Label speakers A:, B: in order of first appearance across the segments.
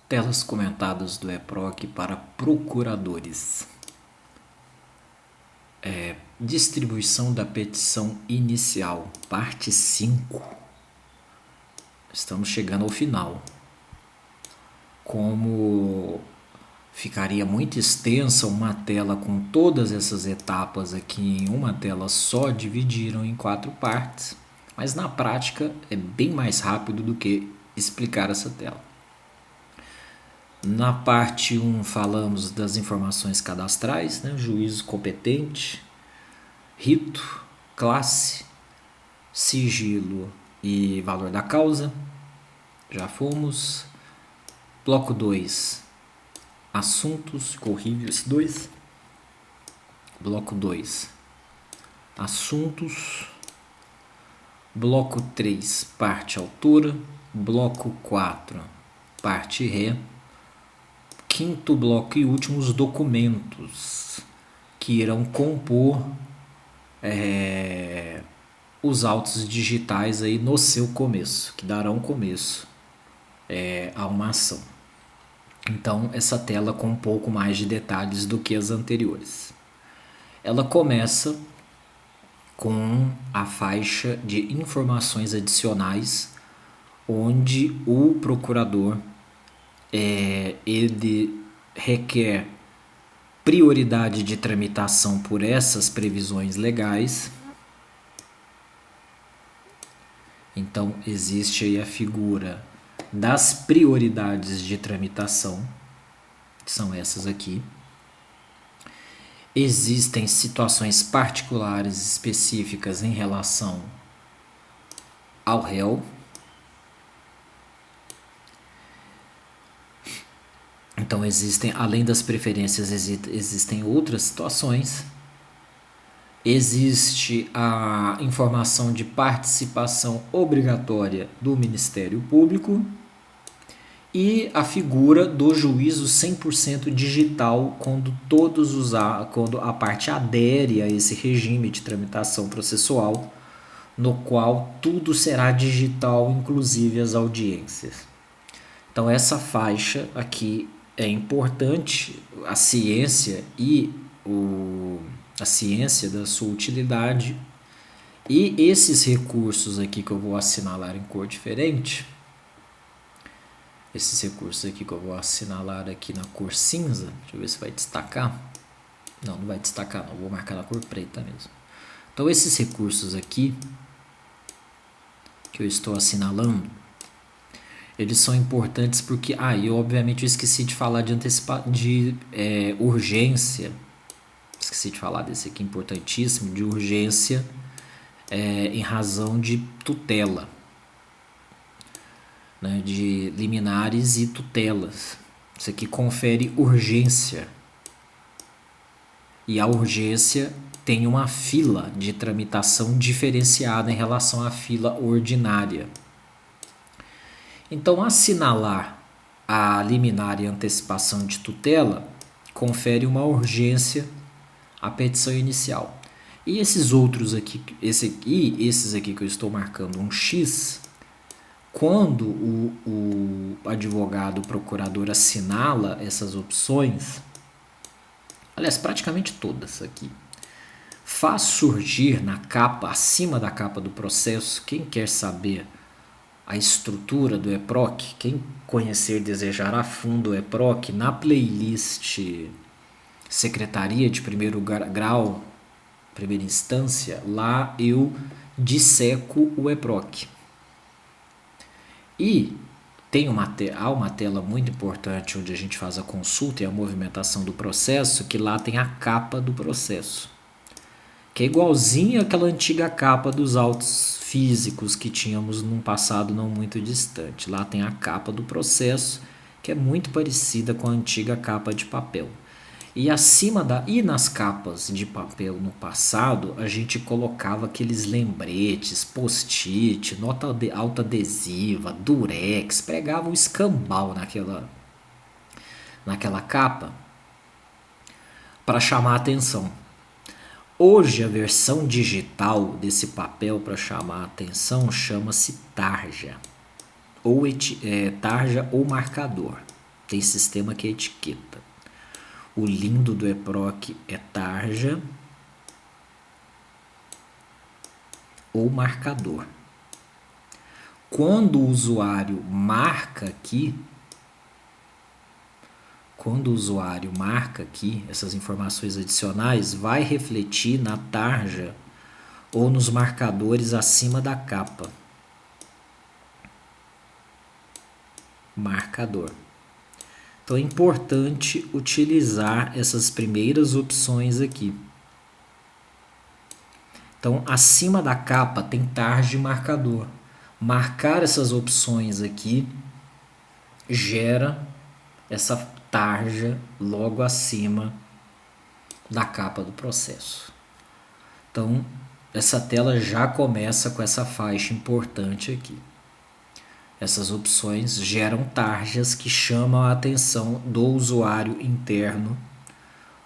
A: Telas comentadas do EPROC para procuradores. Distribuição da petição inicial, parte 5. Estamos chegando ao final. Como ficaria muito extensa uma tela com todas essas etapas aqui em uma tela só, dividiram em 4 partes. Mas na prática é bem mais rápido do que explicar essa tela. Na parte 1 falamos das informações cadastrais, juízo competente, rito, classe, sigilo e valor da causa. Já fomos. Bloco 2, assuntos, ficou horrível esse 2. Bloco 2, assuntos. Bloco 3, parte autora. Bloco 4, parte ré. Quinto bloco e último, os documentos que irão compor os autos digitais aí no seu começo, que darão começo a uma ação. Então, essa tela com um pouco mais de detalhes do que as anteriores. Ela começa com a faixa de informações adicionais, onde o procurador ele requer prioridade de tramitação por essas previsões legais. Então, existe aí a figura das prioridades de tramitação, que são essas aqui. Existem situações particulares específicas em relação ao réu. Então, existem, além das preferências, existem outras situações. Existe a informação de participação obrigatória do Ministério Público e a figura do juízo 100% digital quando a parte adere a esse regime de tramitação processual, no qual tudo será digital, inclusive as audiências. Então, essa faixa aqui é importante, a ciência a ciência da sua utilidade, e esses recursos aqui que eu vou assinalar em cor diferente, esses recursos aqui que eu vou assinalar aqui na cor cinza, deixa eu ver se vai destacar. Não vai destacar não, vou marcar na cor preta mesmo. Então, esses recursos aqui que eu estou assinalando, eles são importantes porque, eu obviamente esqueci de falar de urgência, esqueci de falar desse aqui importantíssimo, de urgência em razão de tutela, de liminares e tutelas. Isso aqui confere urgência, e a urgência tem uma fila de tramitação diferenciada em relação à fila ordinária. Então, assinalar a liminar e antecipação de tutela confere uma urgência à petição inicial. E esses outros aqui, esses aqui que eu estou marcando um X, quando o advogado, o procurador assinala essas opções, aliás, praticamente todas aqui, faz surgir na capa, acima da capa do processo, quem quer saber a estrutura do EPROC, quem conhecer desejar a fundo o EPROC, na playlist Secretaria de Primeiro Grau, Primeira Instância, lá eu disseco o EPROC. E há uma tela muito importante onde a gente faz a consulta e a movimentação do processo, que lá tem a capa do processo, que é igualzinha àquela antiga capa dos autos físicos que tínhamos num passado não muito distante. Lá tem a capa do processo, que é muito parecida com a antiga capa de papel. E nas capas de papel no passado, a gente colocava aqueles lembretes, post-it, nota autoadesiva, durex, pregava um escambau naquela capa para chamar a atenção. Hoje, a versão digital desse papel para chamar a atenção chama-se tarja, tarja ou marcador. Tem sistema que é etiqueta. O lindo do EPROC é tarja ou marcador. Quando o usuário marca aqui, essas informações adicionais, vai refletir na tarja ou nos marcadores acima da capa. Marcador. Então é importante utilizar essas primeiras opções aqui. Então, acima da capa tem tarja e marcador. Marcar essas opções aqui gera essa tarja logo acima da capa do processo. Então, essa tela já começa com essa faixa importante aqui. Essas opções geram tarjas que chamam a atenção do usuário interno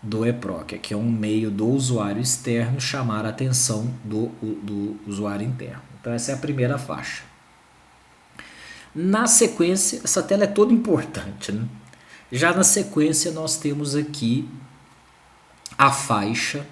A: do EPROC. Aqui é um meio do usuário externo chamar a atenção do usuário interno. Então essa é a primeira faixa. Na sequência, essa tela é toda importante, né? Já na sequência nós temos aqui a faixa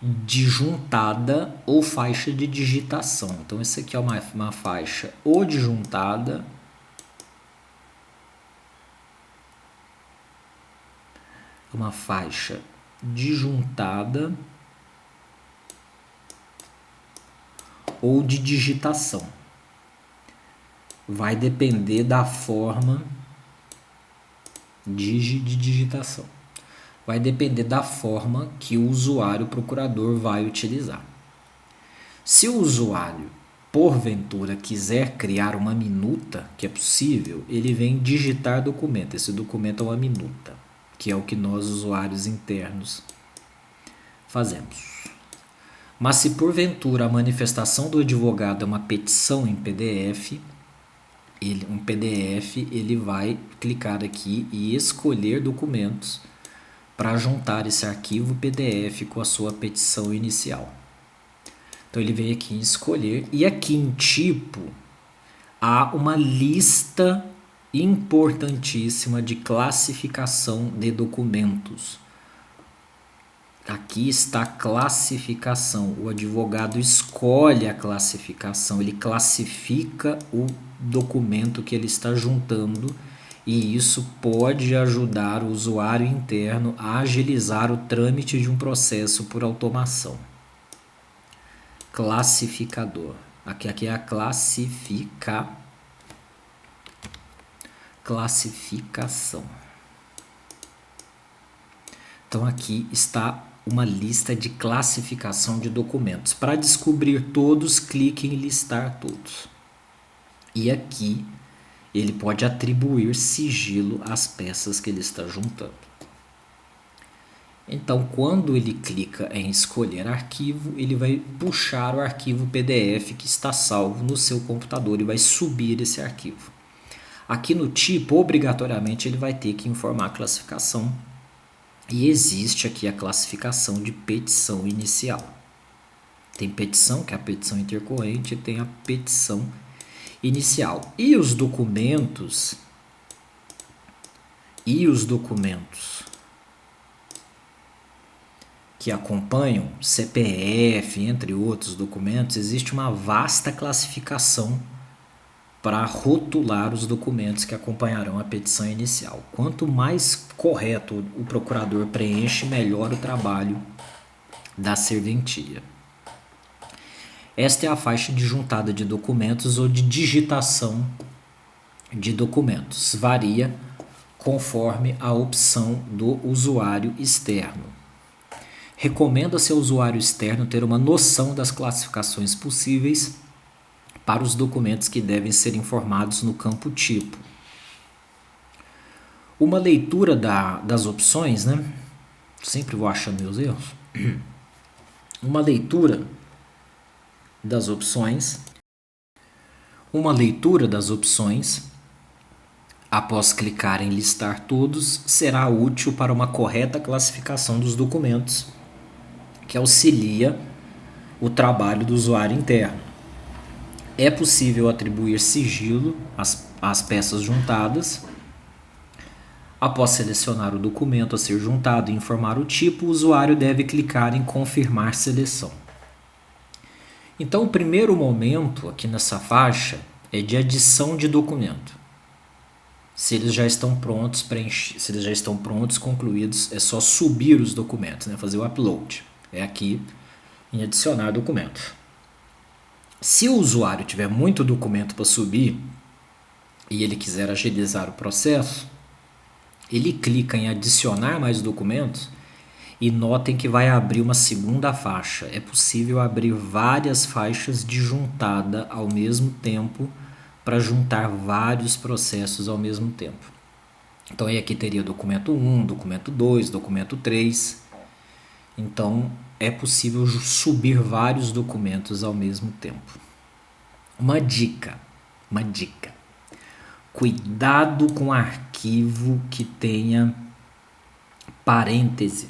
A: de juntada ou faixa de digitação. Então essa aqui é uma faixa ou de juntada ou de digitação. Vai depender da forma de digitação. Vai depender da forma que o usuário procurador vai utilizar. Se o usuário, porventura, quiser criar uma minuta, que é possível, ele vem digitar documento. Esse documento é uma minuta, que é o que nós, usuários internos, fazemos. Mas se porventura a manifestação do advogado é uma petição em PDF, ele vai clicar aqui e escolher documentos para juntar esse arquivo PDF com a sua petição inicial. Então ele vem aqui em escolher e aqui em tipo há uma lista importantíssima de classificação de documentos. Aqui está a classificação. O advogado escolhe a classificação, ele classifica o documento que ele está juntando e isso pode ajudar o usuário interno a agilizar o trâmite de um processo por automação. Classificador. Aqui é a classificação. Então aqui está uma lista de classificação de documentos. Para descobrir todos, clique em listar todos. E aqui ele pode atribuir sigilo às peças que ele está juntando. Então, quando ele clica em escolher arquivo, ele vai puxar o arquivo PDF que está salvo no seu computador e vai subir esse arquivo. Aqui no tipo, obrigatoriamente, ele vai ter que informar a classificação. E existe aqui a classificação de petição inicial. Tem petição, que é a petição intercorrente, e tem a petição inicial. E os documentos que acompanham, CPF, entre outros documentos, existe uma vasta classificação para rotular os documentos que acompanharão a petição inicial. Quanto mais correto o procurador preenche, melhor o trabalho da serventia. Esta é a faixa de juntada de documentos ou de digitação de documentos. Varia conforme a opção do usuário externo. Recomenda-se ao usuário externo ter uma noção das classificações possíveis para os documentos que devem ser informados no campo tipo. Uma leitura das opções, né? Sempre vou achando meus erros. Uma leitura das opções. Após clicar em listar todos, será útil para uma correta classificação dos documentos, que auxilia o trabalho do usuário interno. É possível atribuir sigilo às peças juntadas Após selecionar o documento a ser juntado e informar o tipo, o usuário deve clicar em confirmar seleção. Então, o primeiro momento aqui nessa faixa é de adição de documento. Se eles já estão prontos, se eles já estão prontos, concluídos, é só subir os documentos, né? Fazer o upload. É aqui em adicionar documentos. Se o usuário tiver muito documento para subir e ele quiser agilizar o processo, ele clica em adicionar mais documentos e notem que vai abrir uma segunda faixa. É possível abrir várias faixas de juntada ao mesmo tempo para juntar vários processos ao mesmo tempo. Então aí aqui teria documento 1, documento 2, documento 3. Então é possível subir vários documentos ao mesmo tempo. Uma dica. Cuidado com arquivo que tenha parêntese.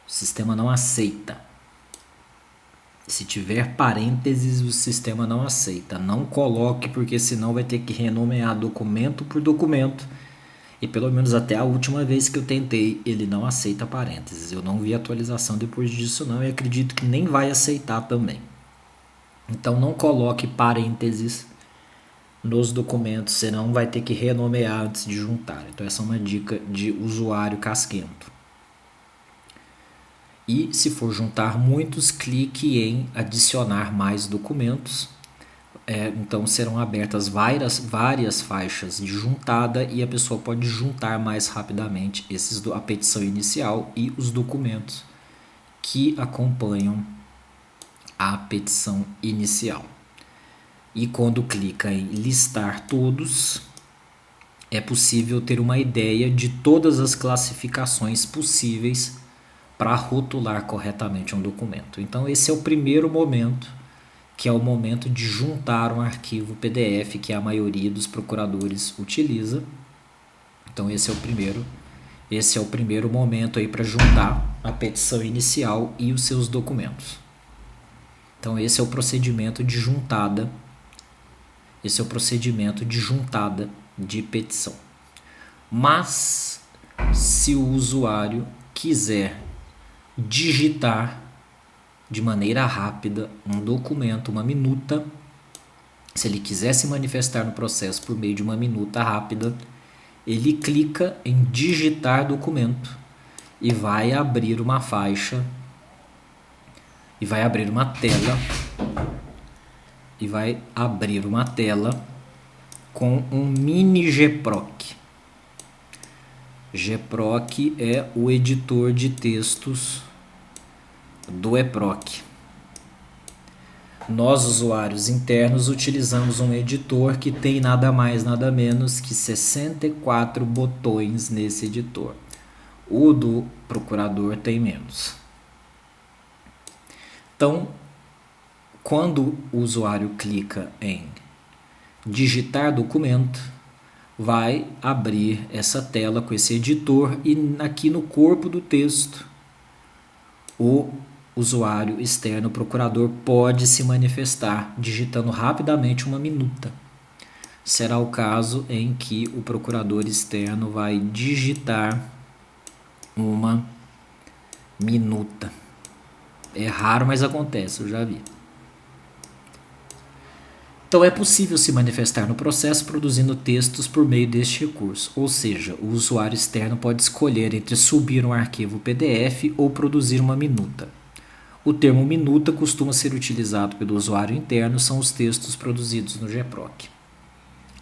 A: O sistema não aceita. Se tiver parênteses, o sistema não aceita. Não coloque, porque senão vai ter que renomear documento por documento. E pelo menos até a última vez que eu tentei, ele não aceita parênteses. Eu não vi atualização depois disso não, e acredito que nem vai aceitar também. Então não coloque parênteses nos documentos, senão vai ter que renomear antes de juntar. Então essa é uma dica de usuário casquento. E se for juntar muitos, clique em adicionar mais documentos. Então serão abertas várias faixas de juntada e a pessoa pode juntar mais rapidamente a petição inicial e os documentos que acompanham a petição inicial. E quando clica em listar todos, é possível ter uma ideia de todas as classificações possíveis para rotular corretamente um documento. Então esse é o primeiro momento, que é o momento de juntar um arquivo PDF que a maioria dos procuradores utiliza. Então esse é o primeiro momento aí para juntar a petição inicial e os seus documentos. Então esse é o procedimento de juntada. Esse é o procedimento de juntada de petição. Mas se o usuário quiser digitar de maneira rápida um documento, uma minuta, se ele quiser se manifestar no processo por meio de uma minuta rápida, ele clica em digitar documento e vai abrir uma faixa e vai abrir uma tela com um mini GPROC. GPROC é o editor de textos do EPROC. Nós, usuários internos, utilizamos um editor que tem nada mais, nada menos que 64 botões nesse editor. O do procurador tem menos. Então, quando o usuário clica em digitar documento, vai abrir essa tela com esse editor e aqui no corpo do texto o usuário externo procurador pode se manifestar digitando rapidamente uma minuta. Será o caso em que o procurador externo vai digitar uma minuta. É raro, mas acontece, eu já vi. Então é possível se manifestar no processo produzindo textos por meio deste recurso, ou seja, o usuário externo pode escolher entre subir um arquivo PDF ou produzir uma minuta. O termo minuta costuma ser utilizado pelo usuário interno, são os textos produzidos no GPROC.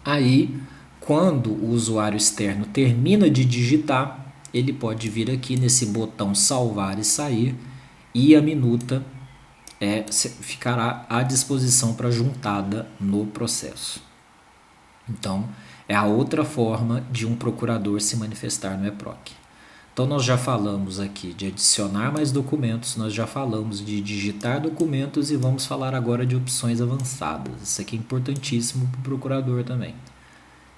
A: Aí, quando o usuário externo termina de digitar, ele pode vir aqui nesse botão salvar e sair e a minuta ficará à disposição para juntada no processo. Então, é a outra forma de um procurador se manifestar no EPROC. Então, nós já falamos aqui de adicionar mais documentos, nós já falamos de digitar documentos e vamos falar agora de opções avançadas. Isso aqui é importantíssimo para o procurador também.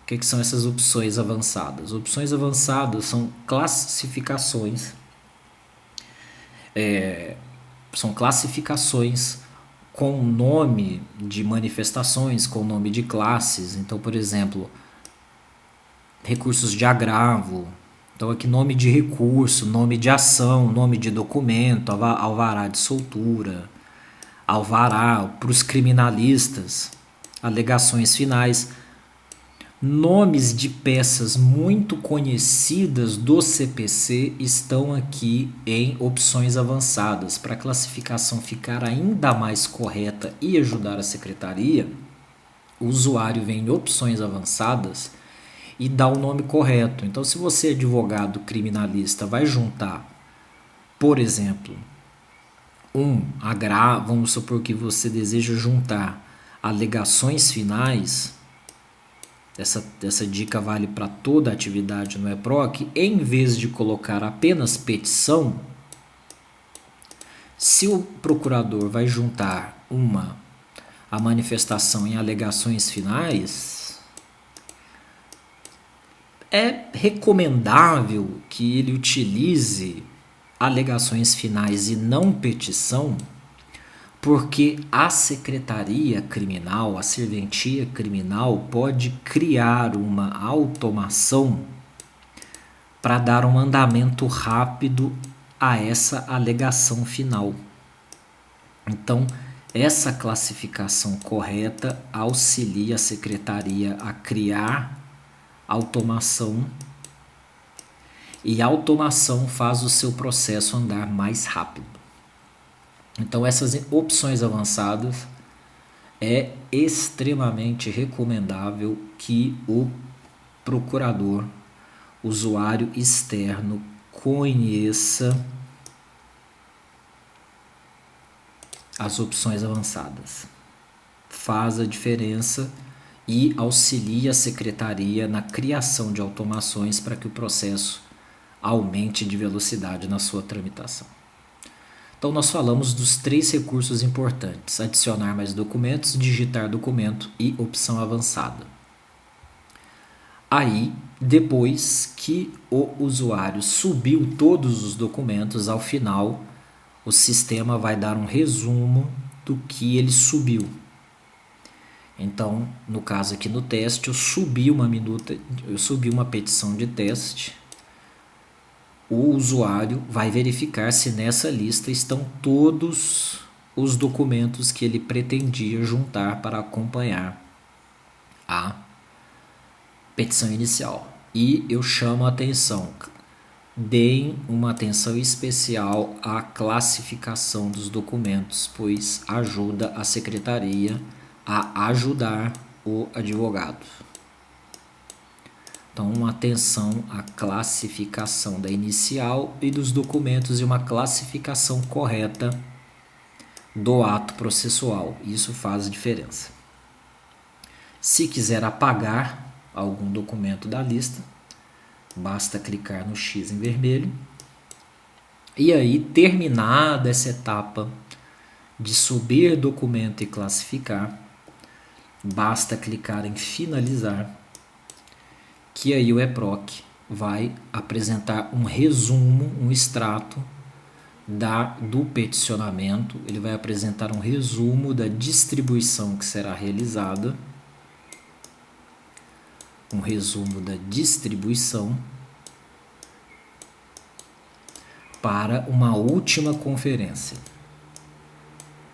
A: O que são essas opções avançadas? Opções avançadas são classificações com nome de manifestações, com nome de classes. Então, por exemplo, recursos de agravo. Então aqui nome de recurso, nome de ação, nome de documento, alvará de soltura, alvará para os criminalistas, alegações finais, nomes de peças muito conhecidas do CPC estão aqui em opções avançadas. Para a classificação ficar ainda mais correta e ajudar a secretaria, o usuário vem em opções avançadas e dá o nome correto. Então, se você é advogado criminalista, vai juntar, por exemplo, vamos supor que você deseja juntar alegações finais. Essa dica vale para toda a atividade no EPROC. Em vez de colocar apenas petição, se o procurador vai juntar a manifestação em alegações finais, é recomendável que ele utilize alegações finais e não petição, porque a secretaria criminal, a serventia criminal, pode criar uma automação para dar um andamento rápido a essa alegação final. Então, essa classificação correta auxilia a secretaria a criar automação, e a automação faz o seu processo andar mais rápido. Então, essas opções avançadas é extremamente recomendável que o procurador, usuário externo, conheça as opções avançadas. Faz a diferença e auxilia a secretaria na criação de automações para que o processo aumente de velocidade na sua tramitação. Então, nós falamos dos 3 recursos importantes: adicionar mais documentos, digitar documento e opção avançada. Aí, depois que o usuário subiu todos os documentos, ao final, o sistema vai dar um resumo do que ele subiu. Então, no caso aqui no teste, eu subi uma petição de teste. O usuário vai verificar se nessa lista estão todos os documentos que ele pretendia juntar para acompanhar a petição inicial. E eu chamo a atenção, deem uma atenção especial à classificação dos documentos, pois ajuda a secretaria a ajudar o advogado. Então, uma atenção à classificação da inicial e dos documentos e uma classificação correta do ato processual. Isso faz diferença. Se quiser apagar algum documento da lista, basta clicar no X em vermelho. E aí, terminada essa etapa de subir documento e classificar, basta clicar em finalizar, que aí o EPROC vai apresentar um resumo, um extrato do peticionamento. Ele vai apresentar um resumo da distribuição que será realizada, um resumo da distribuição para uma última conferência.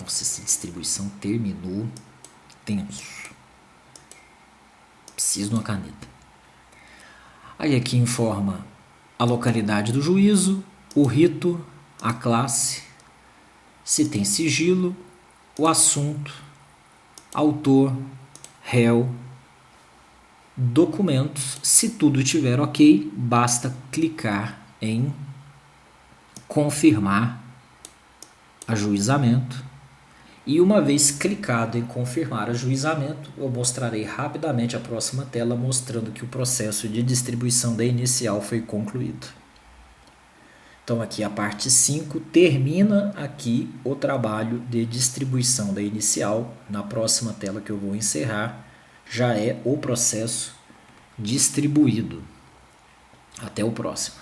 A: Nossa, essa distribuição terminou tenso. Preciso de uma caneta. Aí aqui informa a localidade do juízo, o rito, a classe, se tem sigilo, o assunto, autor, réu, documentos. Se tudo estiver ok, basta clicar em confirmar ajuizamento. E uma vez clicado em confirmar ajuizamento, eu mostrarei rapidamente a próxima tela mostrando que o processo de distribuição da inicial foi concluído. Então aqui a parte 5 termina aqui o trabalho de distribuição da inicial. Na próxima tela que eu vou encerrar já é o processo distribuído. Até o próximo.